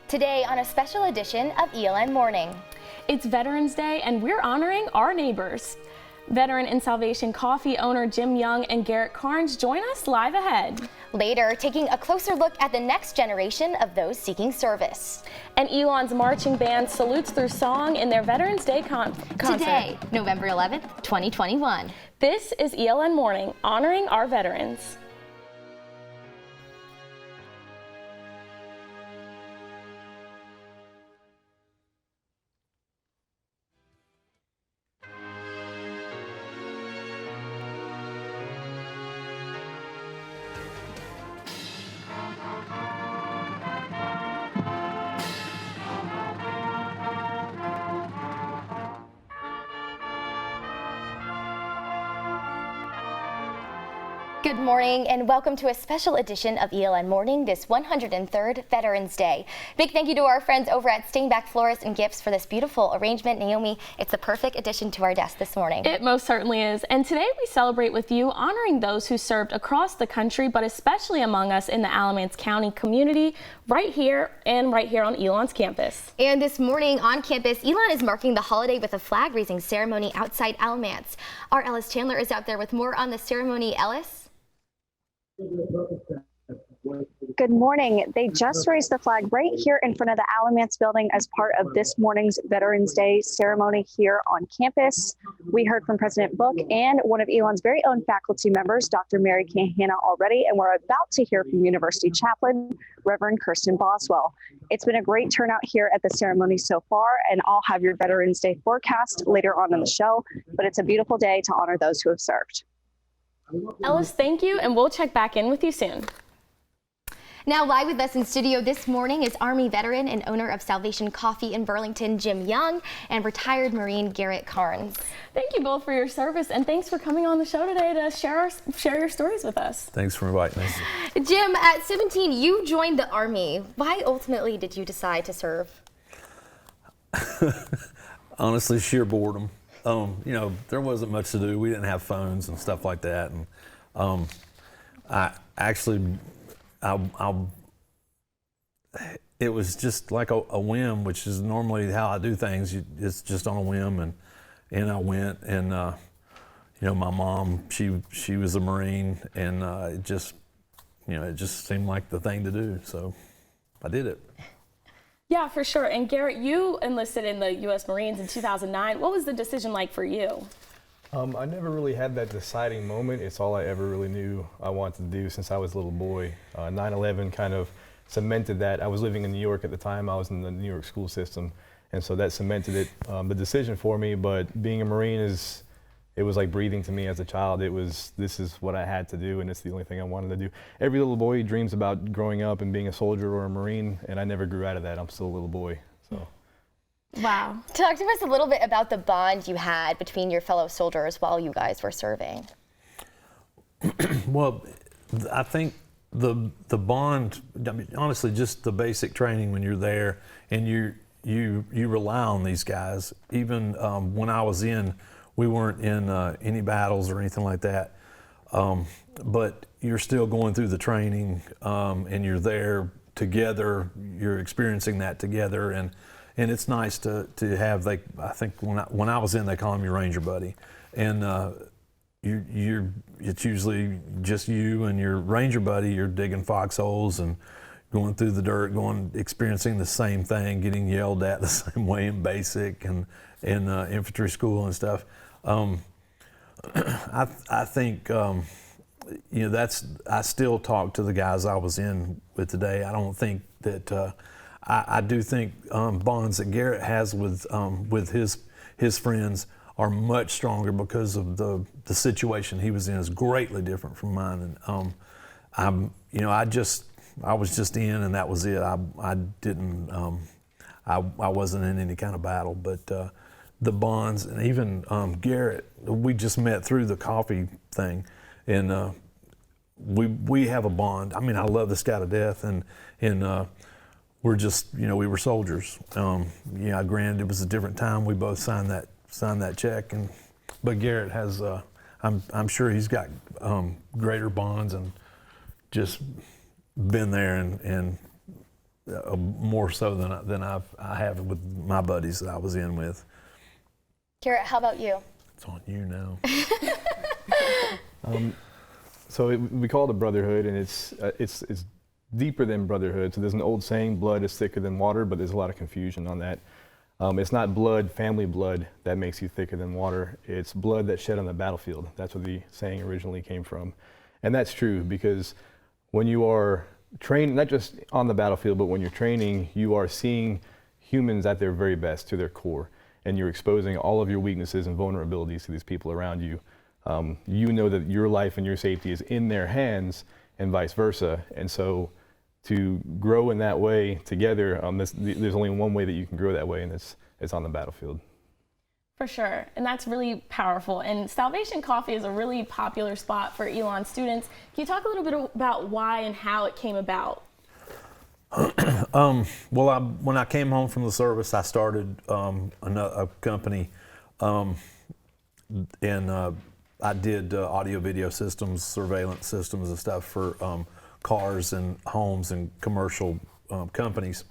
Today on a special edition of ELN Morning. It's Veterans Day and we're honoring our neighbors. Veteran and Salvation Coffee owner Jim Young and Garrett Carnes join us live ahead. Later, taking a closer look at the next generation of those seeking service. And Elon's marching band salutes through song in their Veterans Day concert. Today, November 11th, 2021. This is ELN Morning, honoring our veterans. Good morning and welcome to a special edition of ELN Morning, this 103rd Veterans Day. Big thank you to our friends over at Stainback Florists and Gifts for this beautiful arrangement. Naomi, it's the perfect addition to our desk this morning. It most certainly is. And today we celebrate with you honoring those who served across the country, but especially among us in the Alamance County community, right here on Elon's campus. And this morning on campus, Elon is marking the holiday with a flag raising ceremony outside Alamance. Our Ellis Chandler is out there with more on the ceremony. Ellis? Good morning. They just raised the flag right here in front of the Alamance building as part of this morning's Veterans Day ceremony here on campus. We heard from President Book and one of Elon's very own faculty members, Dr. Mary Kahana, already, and we're about to hear from University Chaplain, Reverend Kirsten Boswell. It's been a great turnout here at the ceremony so far, and I'll have your Veterans Day forecast later on in the show, but it's a beautiful day to honor those who have served. Ellis, thank you, and we'll check back in with you soon. Now live with us in studio this morning is Army veteran and owner of Salvation Coffee in Burlington, Jim Young, and retired Marine Garrett Carnes. Thank you both for your service, and thanks for coming on the show today to share your stories with us. Thanks for inviting us. Jim, at 17, you joined the Army. Why ultimately did you decide to serve? Honestly, sheer boredom. There wasn't much to do. We didn't have phones and stuff like that. And it was just like a whim, which is normally how I do things. It's just on a whim, and I went. And my mom, she was a Marine, and it just seemed like the thing to do. So I did it. Yeah, for sure. And Garrett, you enlisted in the U.S. Marines in 2009. What was the decision like for you? I never really had that deciding moment. It's all I ever really knew I wanted to do since I was a little boy. 9/11 kind of cemented that. I was living in New York at the time. I was in the New York school system. And so that cemented it, the decision for me. But being a Marine it was like breathing to me as a child. This is what I had to do, and it's the only thing I wanted to do. Every little boy dreams about growing up and being a soldier or a Marine, and I never grew out of that. I'm still a little boy, so. Wow. Talk to us a little bit about the bond you had between your fellow soldiers while you guys were serving. Well, I think the bond, I mean, honestly, just the basic training when you're there, and you rely on these guys. Even when I was we weren't in any battles or anything like that, but you're still going through the training, and you're there together. You're experiencing that together, and it's nice to have. I think when I was they call him your Ranger buddy, and it's usually just you and your Ranger buddy. You're digging foxholes and going through the dirt, experiencing the same thing, getting yelled at the same way in basic and in infantry school and stuff. I think I still talk to the guys I was in with today. I don't think that I do think bonds that Garrett has with his friends are much stronger because of the situation he was in is greatly different from mine. And I was just in, and that was it. I didn't I wasn't in any kind of battle, but the bonds, and even Garrett, we just met through the coffee thing, and we have a bond. I mean, I love this guy to death, and we're just, we were soldiers. Granted, it was a different time. We both signed that check, but Garrett has, I'm sure he's got greater bonds and just been there and more so than I have with my buddies that I was in with. Garrett, how about you? It's on you now. We call it a brotherhood, and it's deeper than brotherhood. So there's an old saying, blood is thicker than water, but there's a lot of confusion on that. It's not blood, family blood, that makes you thicker than water. It's blood that's shed on the battlefield. That's where the saying originally came from. And that's true, because when you are trained, not just on the battlefield, but when you're training, you are seeing humans at their very best, to their core. And you're exposing all of your weaknesses and vulnerabilities to these people around you. You know that your life and your safety is in their hands, and vice versa. And so to grow in that way together, there's only one way that you can grow that way, and it's on the battlefield. For sure, and that's really powerful. And Salvation Coffee is a really popular spot for ELN students. Can you talk a little bit about why and how it came about? Well, when I came home from the service, I started a company, and I did audio video systems, surveillance systems and stuff for cars and homes and commercial companies.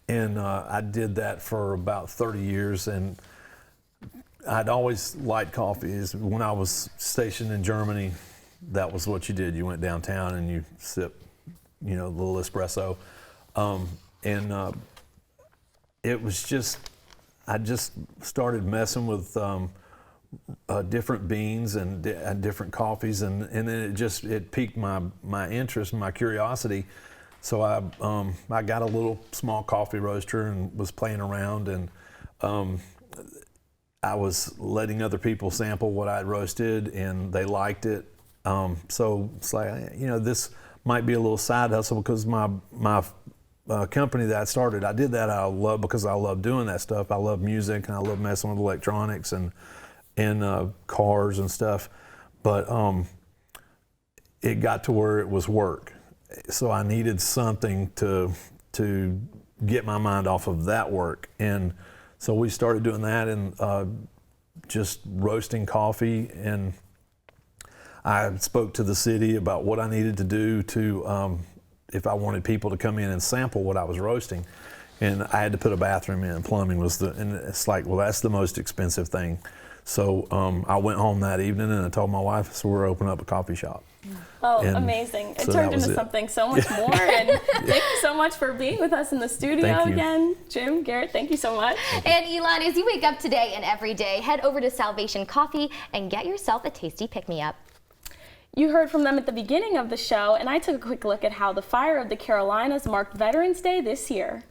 And I did that for about 30 years, and I'd always liked coffee. When I was stationed in Germany, that was what you did. You went downtown and you sip, a little espresso. It was just, I just started messing with different beans and different coffees, and then it piqued my interest and my curiosity. So I got a little small coffee roaster and was playing around, and I was letting other people sample what I'd roasted, and they liked it. So it's like, this might be a little side hustle, because my company that I started, I did that because I love doing that stuff. I love music, and I love messing with electronics and cars and stuff. But it got to where it was work. So I needed something to get my mind off of that work. And so we started doing that, and just roasting coffee. And I spoke to the city about what I needed to do to, if I wanted people to come in and sample what I was roasting. And I had to put a bathroom in. Plumbing and it's like, well, that's the most expensive thing. So I went home that evening, and I told my wife, so we're opening up a coffee shop. Oh, amazing. It turned into something so much more. And thank you so much for being with us in the studio again. Jim, Garrett, thank you so much. And ELN, as you wake up today and every day, head over to Salvation Coffee and get yourself a tasty pick-me-up. You heard from them at the beginning of the show, and I took a quick look at how the Fire of the Carolinas marked Veterans Day this year.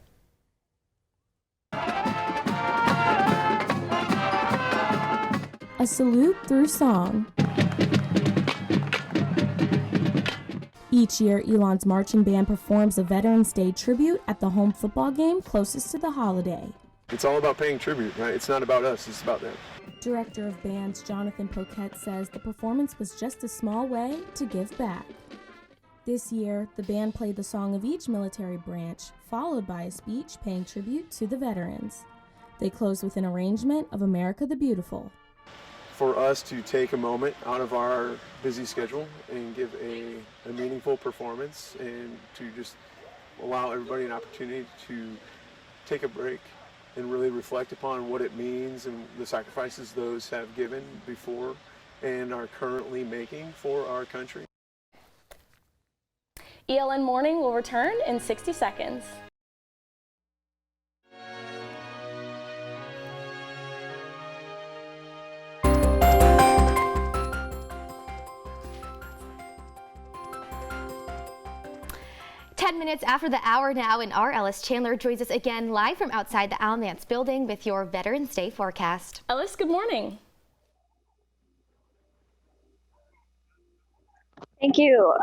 A salute through song. Each year, ELN's marching band performs a Veterans Day tribute at the home football game closest to the holiday. It's all about paying tribute, right? It's not about us, it's about them. Director of bands Jonathan Poquette says the performance was just a small way to give back. This year, the band played the song of each military branch, followed by a speech paying tribute to the veterans. They closed with an arrangement of America the Beautiful. For us to take a moment out of our busy schedule and give a meaningful performance, and to just allow everybody an opportunity to take a break and really reflect upon what it means and the sacrifices those have given before and are currently making for our country. ELN Morning will return in 60 seconds. Minutes after the hour now, and our Ellis Chandler joins us again live from outside the Alamance building with your Veterans Day forecast. Ellis, good morning. Thank you,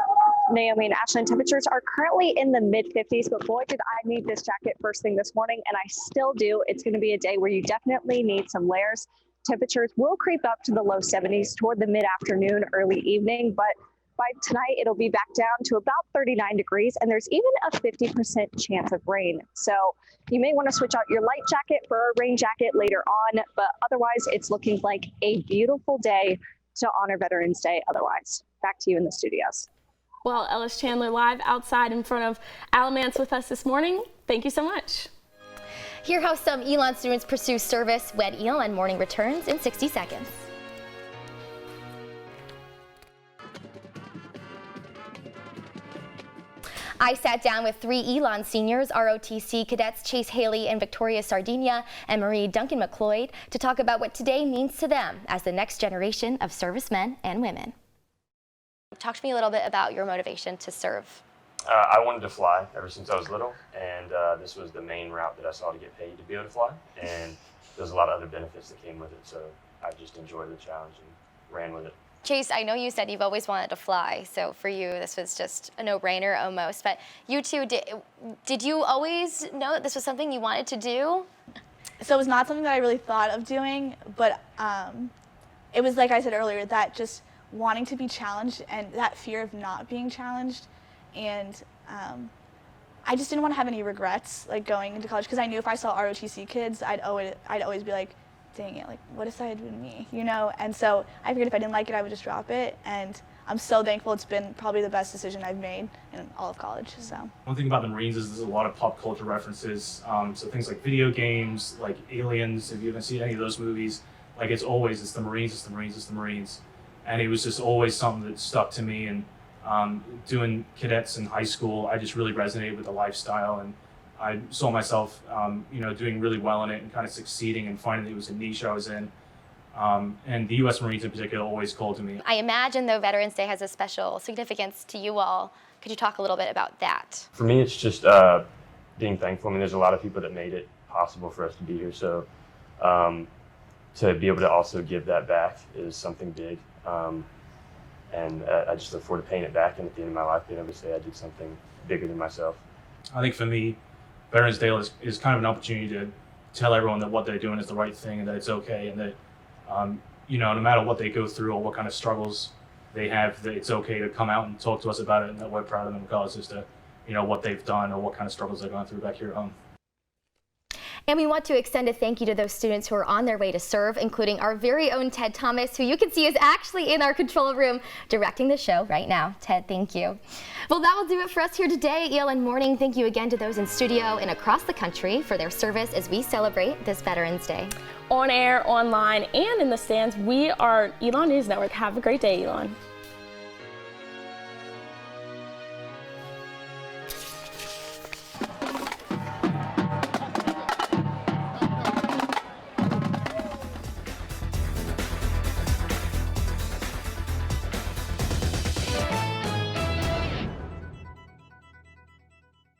Naomi and Ashlyn. Temperatures are currently in the mid-50s, but boy, did I need this jacket first thing this morning, and I still do. It's going to be a day where you definitely need some layers. Temperatures will creep up to the low 70s toward the mid-afternoon, early evening, but by tonight, it'll be back down to about 39 degrees, and there's even a 50% chance of rain. So you may want to switch out your light jacket for a rain jacket later on, but otherwise, it's looking like a beautiful day to honor Veterans Day otherwise. Back to you in the studios. Well, Ellis, Chandler live outside in front of Alamance with us this morning. Thank you so much. Hear how some ELN students pursue service when ELN Morning returns in 60 seconds. I sat down with 3 ELN seniors, ROTC cadets Chase Haley and Victoria Sardinia and Marie Duncan McLeod, to talk about what today means to them as the next generation of servicemen and women. Talk to me a little bit about your motivation to serve. I wanted to fly ever since I was little, and this was the main route that I saw to get paid to be able to fly, and there's a lot of other benefits that came with it, so I just enjoyed the challenge and ran with it. Chase, I know you said you've always wanted to fly, so for you this was just a no-brainer almost, but you two, did you always know that this was something you wanted to do? So it was not something that I really thought of doing, but it was, like I said earlier, that just wanting to be challenged and that fear of not being challenged, and I just didn't want to have any regrets like going into college, because I knew if I saw ROTC kids, I'd always be like, dang it, like what if that had been me, you know? And so I figured if I didn't like it, I would just drop it, and I'm so thankful. It's been probably the best decision I've made in all of college. So one thing about the Marines is there's a lot of pop culture references, so things like video games, like Aliens. If you haven't seen any of those movies, like it's the Marines, it's the Marines, it's the Marines, and it was just always something that stuck to me. And doing cadets in high school, I just really resonated with the lifestyle, and I saw myself, doing really well in it and kind of succeeding and finding that it was a niche I was in. And the U.S. Marines in particular always called to me. I imagine, though, Veterans Day has a special significance to you all. Could you talk a little bit about that? For me, it's just being thankful. I mean, there's a lot of people that made it possible for us to be here, so to be able to also give that back is something big. And I just look forward to paying it back, and at the end of my life being able to say I did something bigger than myself. I think for me, Veterans Day is kind of an opportunity to tell everyone that what they're doing is the right thing and that it's okay, and that no matter what they go through or what kind of struggles they have, that it's okay to come out and talk to us about it, and that we're proud of them regardless as to what they've done or what kind of struggles they're going through back here at home. And we want to extend a thank you to those students who are on their way to serve, including our very own Ted Thomas, who you can see is actually in our control room directing the show right now. Ted, thank you. Well, that will do it for us here today. ELN Morning, thank you again to those in studio and across the country for their service as we celebrate this Veterans Day. On air, online, and in the stands, we are ELN News Network. Have a great day, ELN.